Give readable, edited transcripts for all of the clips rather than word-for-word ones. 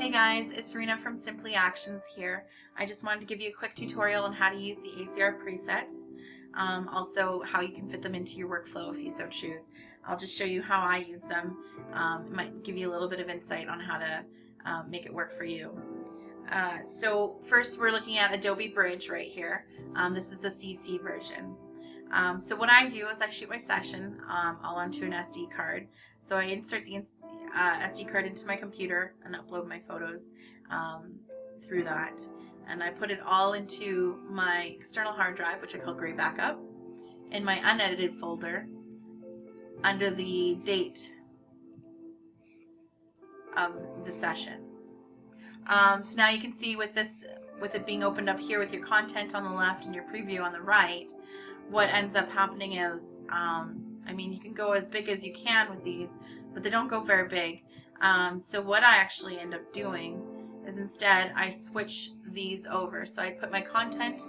Hey guys, it's Rena from Simply Actions here. I just wanted to give you a quick tutorial on how to use the ACR presets, also how you can fit them into your workflow if you so choose. I'll just show you how I use them. It might give you a little bit of insight on how to make it work for you. So first we're looking at Adobe Bridge right here. This is the CC version. So what I do is I shoot my session all onto an SD card. So I insert the SD card into my computer and upload my photos through that. And I put it all into my external hard drive, which I call Gray Backup, in my unedited folder under the date of the session. So now you can see with it being opened up here with your content on the left and your preview on the right, what ends up happening is, I mean, you can go as big as you can with these, but they don't go very big. So what I actually end up doing is instead I switch these over. So I put my content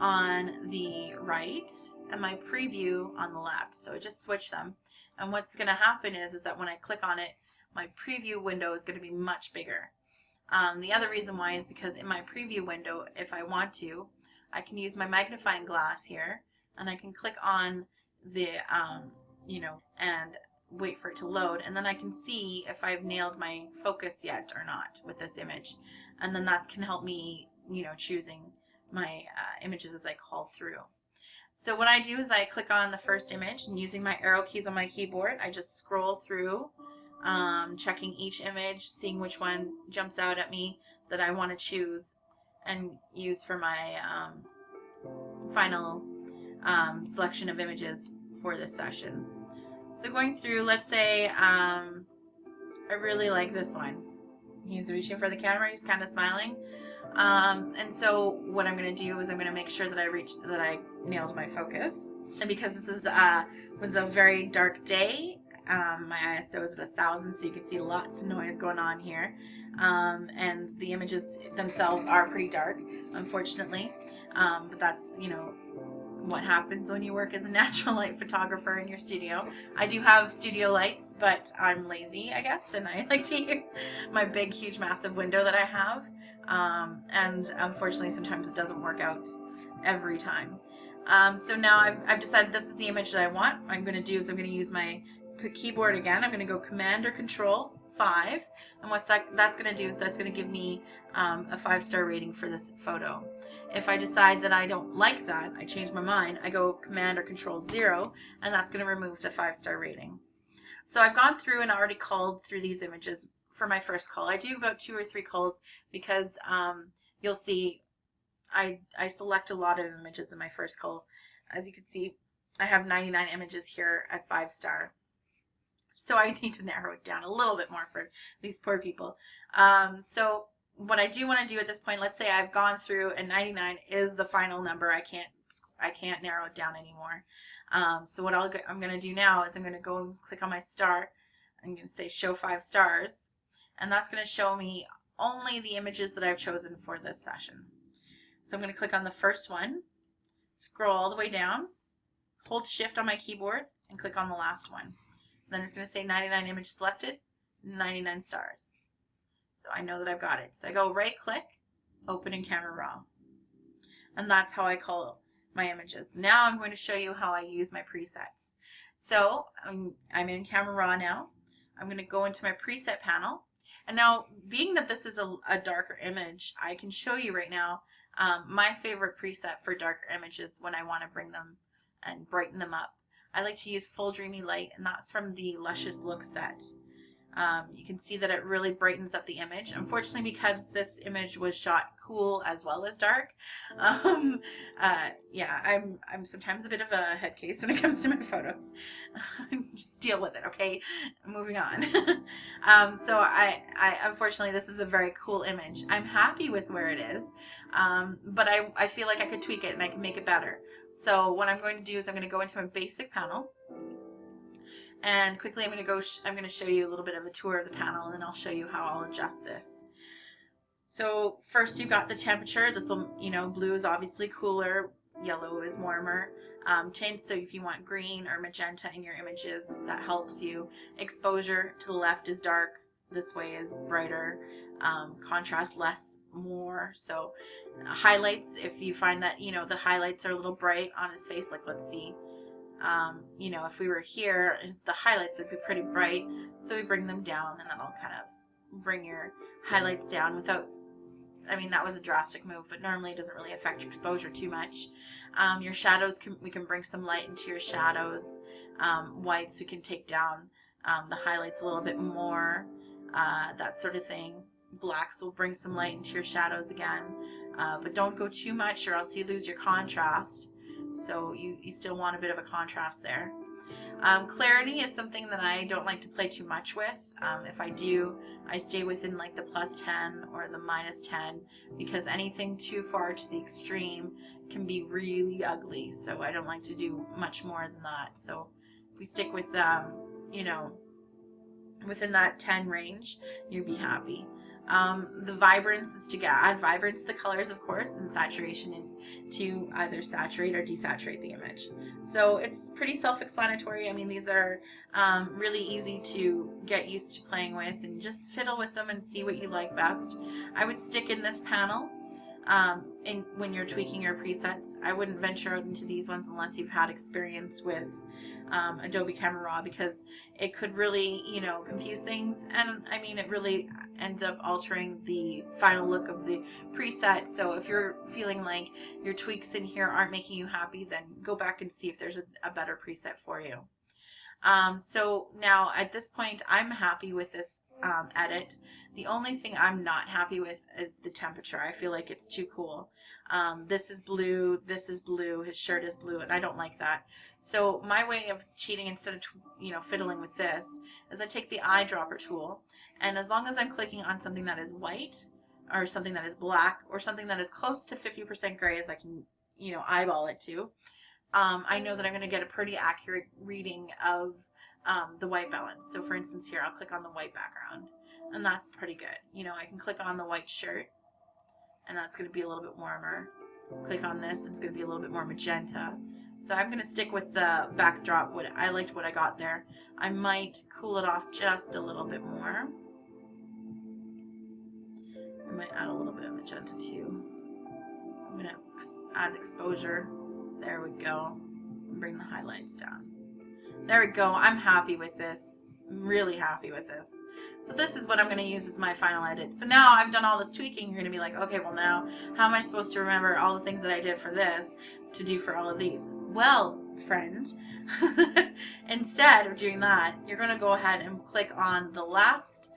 on the right and my preview on the left. So I just switch them. And what's going to happen is that when I click on it, my preview window is going to be much bigger. The other reason why is because in my preview window, if I want to, I can use my magnifying glass here and I can click on the, and wait for it to load, and then I can see if I've nailed my focus yet or not with this image, and then that can help me, choosing my images as I call through. So what I do is I click on the first image, and using my arrow keys on my keyboard, I just scroll through, checking each image, seeing which one jumps out at me that I want to choose and use for my final selection of images for this session. So going through, let's say I really like this one. He's reaching for the camera, he's kind of smiling. And so what I'm going to do is I'm going to make sure that I nailed my focus. And because this is was a very dark day, my ISO is at 1000, so you can see lots of noise going on here. And the images themselves are pretty dark, unfortunately. But that's, what happens when you work as a natural light photographer in your studio. I do have studio lights, but I'm lazy, I guess, and I like to use my big, huge, massive window that I have. And unfortunately, sometimes it doesn't work out every time. So now I've decided this is the image that I want. What I'm going to do is I'm going to use my keyboard again. I'm going to go Command or Control 5, and what that's going to do is that's going to give me a 5-star rating for this photo. If I decide that I don't like that, I change my mind, I go Command or Control 0, and that's going to remove the 5-star rating. So I've gone through and already culled through these images for my first cull. I do about 2 or 3 culls because you'll see I select a lot of images in my first cull. As you can see, I have 99 images here at 5-star. So I need to narrow it down a little bit more for these poor people. So what I do want to do at this point, let's say I've gone through and 99 is the final number. I can't narrow it down anymore. So what I'm going to do now is I'm going to go and click on my star. I'm going to say show 5 stars, and that's going to show me only the images that I've chosen for this session. So I'm going to click on the first one, scroll all the way down, hold shift on my keyboard, and click on the last one. Then it's going to say 99 image selected, 99 stars. So I know that I've got it. So I go right click, open in Camera Raw. And that's how I cull my images. Now I'm going to show you how I use my presets. So I'm in Camera Raw now. I'm going to go into my preset panel. And now, being that this is a darker image, I can show you right now my favorite preset for darker images when I want to bring them and brighten them up. I like to use Full Dreamy Light, and that's from the Luscious Look set. You can see that it really brightens up the image. Unfortunately, because this image was shot cool as well as dark, yeah, I'm sometimes a bit of a head case when it comes to my photos. Just deal with it, okay? Moving on. So I unfortunately, this is a very cool image. I'm happy with where it is, but I feel like I could tweak it and I can make it better. So what I'm going to do is I'm going to go into my basic panel. And quickly I'm going to show you a little bit of a tour of the panel, and then I'll show you how I'll adjust this. So first you've got the temperature. This will, blue is obviously cooler, yellow is warmer. Tint, so if you want green or magenta in your images, that helps you. Exposure, to the left is dark, this way is brighter, contrast less, more. So highlights, if you find that, you know, the highlights are a little bright on his face, like let's see, you know, if we were here, the highlights would be pretty bright, so we bring them down, and that'll kind of bring your highlights down without, I mean, that was a drastic move, but normally it doesn't really affect your exposure too much. Your shadows, we can bring some light into your shadows. Whites, we can take down the highlights a little bit more, that sort of thing. Blacks will bring some light into your shadows again, but don't go too much or else you lose your contrast. So you still want a bit of a contrast there. Clarity is something that I don't like to play too much with. If I do, I stay within like the +10 or the -10, because anything too far to the extreme can be really ugly. So I don't like to do much more than that. So if we stick with, you know, within that 10 range, you'll be happy. The vibrance is to add vibrance to the colors, of course, and saturation is to either saturate or desaturate the image. So it's pretty self-explanatory. I mean, these are really easy to get used to playing with, and just fiddle with them and see what you like best. I would stick in this panel when you're tweaking your presets. I wouldn't venture out into these ones unless you've had experience with Adobe Camera Raw, because it could really, you know, confuse things, and I mean, it really ends up altering the final look of the preset. So if you're feeling like your tweaks in here aren't making you happy, then go back and see if there's a better preset for you. So now at this point, I'm happy with this edit. The only thing I'm not happy with is the temperature. I feel like it's too cool. This is blue, his shirt is blue, and I don't like that. So my way of cheating, instead of, you know, fiddling with this, is I take the eyedropper tool, and as long as I'm clicking on something that is white, or something that is black, or something that is close to 50% gray as I can, you know, eyeball it to, I know that I'm going to get a pretty accurate reading of the white balance. So for instance here, I'll click on the white background, and that's pretty good. You know, I can click on the white shirt, and that's going to be a little bit warmer. Click on this, it's going to be a little bit more magenta. So I'm going to stick with the backdrop. I liked what I got there. I might cool it off just a little bit more. I might add a little bit of magenta too. I'm going to add exposure. There we go. And bring the highlights down. There we go. I'm happy with this. I'm really happy with this. So this is what I'm going to use as my final edit. So now I've done all this tweaking. You're going to be like, okay, well now, how am I supposed to remember all the things that I did for this to do for all of these? Well, friend, instead of doing that, you're going to go ahead and click on the last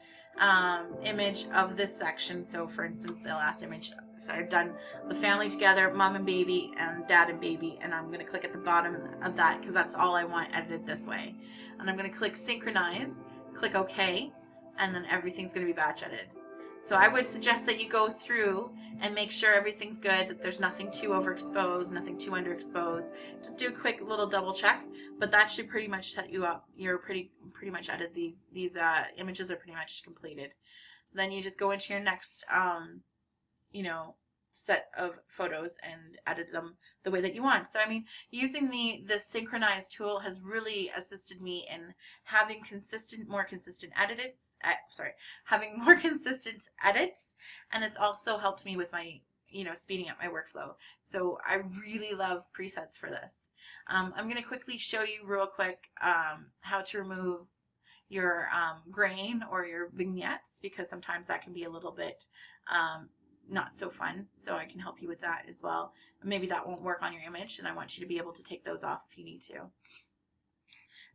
image of this section. So for instance, the last image, so I've done the family together, mom and baby, and dad and baby, and I'm going to click at the bottom of that because that's all I want edited this way. And I'm going to click synchronize, click OK, and then everything's going to be batch edited. So I would suggest that you go through and make sure everything's good, that there's nothing too overexposed, nothing too underexposed. Just do a quick little double check, but that should pretty much set you up. You're pretty much edited. These images are pretty much completed. Then you just go into your next, you know, set of photos and edit them the way that you want. So I mean, using the synchronize tool has really assisted me in having more consistent edits, and it's also helped me with my, you know, speeding up my workflow. So I really love presets for this. I'm going to quickly show you real quick how to remove your grain or your vignettes, because sometimes that can be a little bit not so fun, so I can help you with that as well. Maybe that won't work on your image, and I want you to be able to take those off if you need to.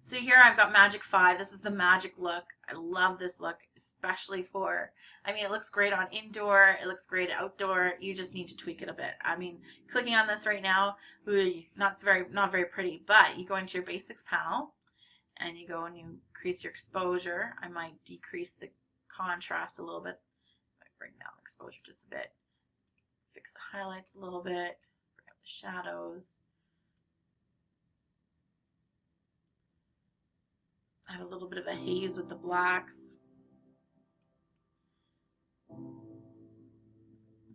So here I've got Magic 5. This is the magic look. I love this look, especially for, I mean, it looks great on indoor, it looks great outdoor. You just need to tweak it a bit. I mean, clicking on this right now, not very pretty, but you go into your basics panel and you go and you increase your exposure. I might decrease the contrast a little bit. Bring down the exposure just a bit, fix the highlights a little bit, bring up the shadows. I have a little bit of a haze with the blacks.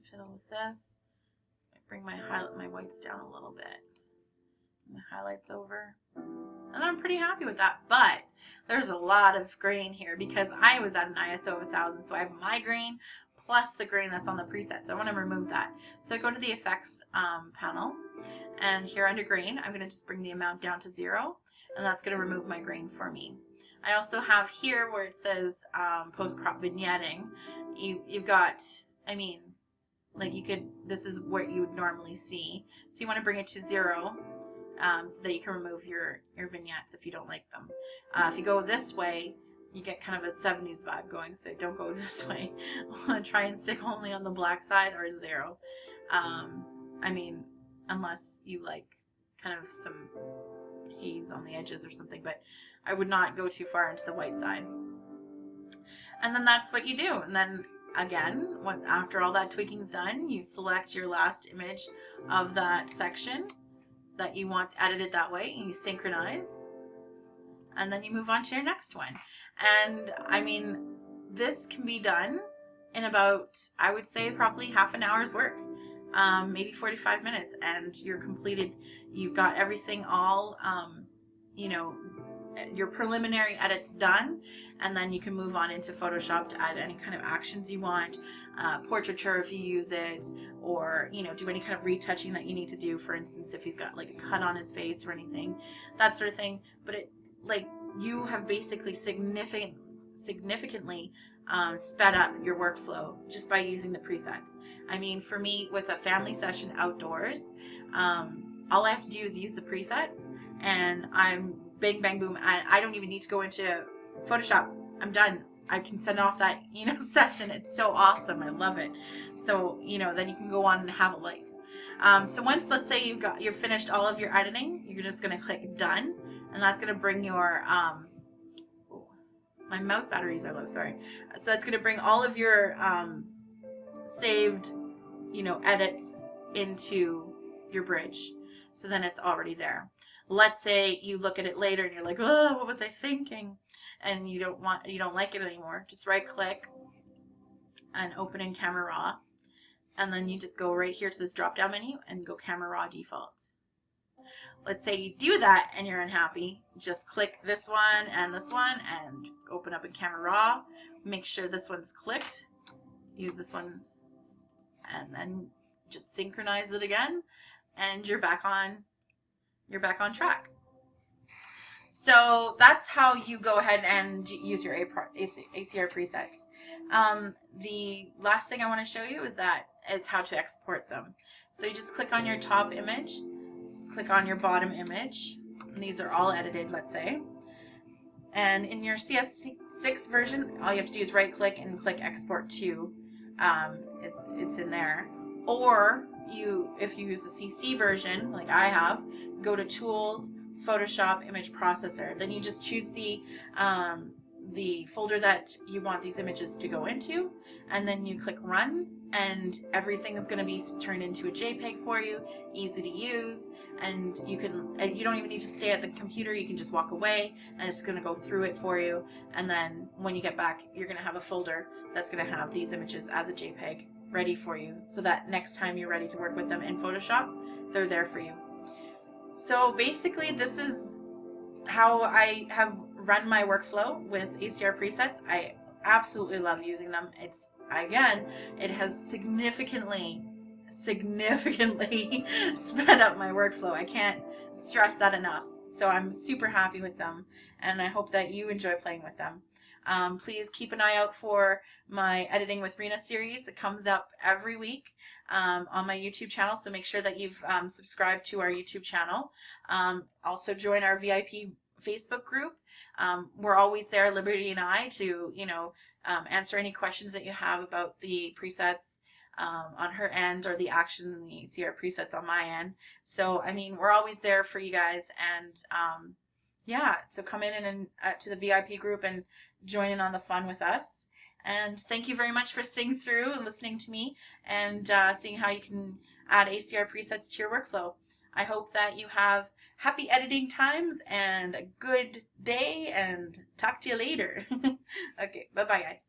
Fiddle with this. I bring my whites down a little bit. My highlights over. And I'm pretty happy with that. But there's a lot of grain here because I was at an ISO of 1000. So I have my grain plus the grain that's on the preset. So I want to remove that. So I go to the effects panel, and here under grain, I'm going to just bring the amount down to 0, and that's going to remove my grain for me. I also have here where it says post-crop vignetting. You've got, I mean, like you could, this is what you would normally see. So you want to bring it to 0 so that you can remove your vignettes if you don't like them. If you go this way, you get kind of a 70s vibe going, so don't go this way. Try and stick only on the black side or 0. I mean, unless you like kind of some haze on the edges or something, but I would not go too far into the white side. And then that's what you do. And then again, after all that tweaking's done, you select your last image of that section that you want edited that way, and you synchronize, and then you move on to your next one. And I mean, this can be done in about, I would say, probably half an hour's work, maybe 45 minutes, and you're completed. You've got everything all, you know, your preliminary edits done, and then you can move on into Photoshop to add any kind of actions you want, portraiture if you use it, or, you know, do any kind of retouching that you need to do. For instance, if he's got like a cut on his face or anything, that sort of thing. But it, like, you have basically significantly sped up your workflow just by using the presets. I mean, for me, with a family session outdoors, all I have to do is use the presets, and I'm bang, bang, boom. I don't even need to go into Photoshop. I'm done. I can send off that, you know, session. It's so awesome. I love it. So, you know, then you can go on and have a life. So once, let's say you've finished all of your editing, you're just going to click done, and that's going to bring your, my mouse batteries are low, sorry. So that's going to bring all of your saved, you know, edits into your bridge. So then it's already there. Let's say you look at it later and you're like, oh, what was I thinking? And you don't like it anymore. Just right click and open in Camera Raw. And then you just go right here to this drop down menu and go Camera Raw Default. Let's say you do that and you're unhappy. Just click this one and open up in Camera Raw. Make sure this one's clicked. Use this one and then just synchronize it again, and you're back on track. So that's how you go ahead and use your ACR presets. The last thing I want to show you is how to export them. So you just click on your top image, click on your bottom image, and these are all edited, let's say. And in your CS6 version, all you have to do is right click and click export to. It's in there. Or if you use the CC version, like I have, go to Tools, Photoshop, Image Processor. Then you just choose the folder that you want these images to go into, and then you click Run, and everything is going to be turned into a JPEG for you, easy to use, and you don't even need to stay at the computer. You can just walk away, and it's going to go through it for you. And then when you get back, you're going to have a folder that's going to have these images as a JPEG ready for you, so that next time you're ready to work with them in Photoshop, they're there for you. So basically, this is how I have run my workflow with ACR presets. I absolutely love using them. It has significantly sped up my workflow. I can't stress that enough. So I'm super happy with them, and I hope that you enjoy playing with them. Please keep an eye out for my Editing with Rena series. It comes up every week on my YouTube channel, so make sure that you've subscribed to our YouTube channel. Also join our VIP Facebook group. We're always there, Liberty and I, to answer any questions that you have about the presets on her end, or the action in the ACR presets on my end. So I mean, we're always there for you guys, and yeah, so come in and to the VIP group and join in on the fun with us. And thank you very much for staying through and listening to me, and seeing how you can add ACR presets to your workflow. I hope that you have happy editing times and a good day, and talk to you later. Okay, bye-bye guys.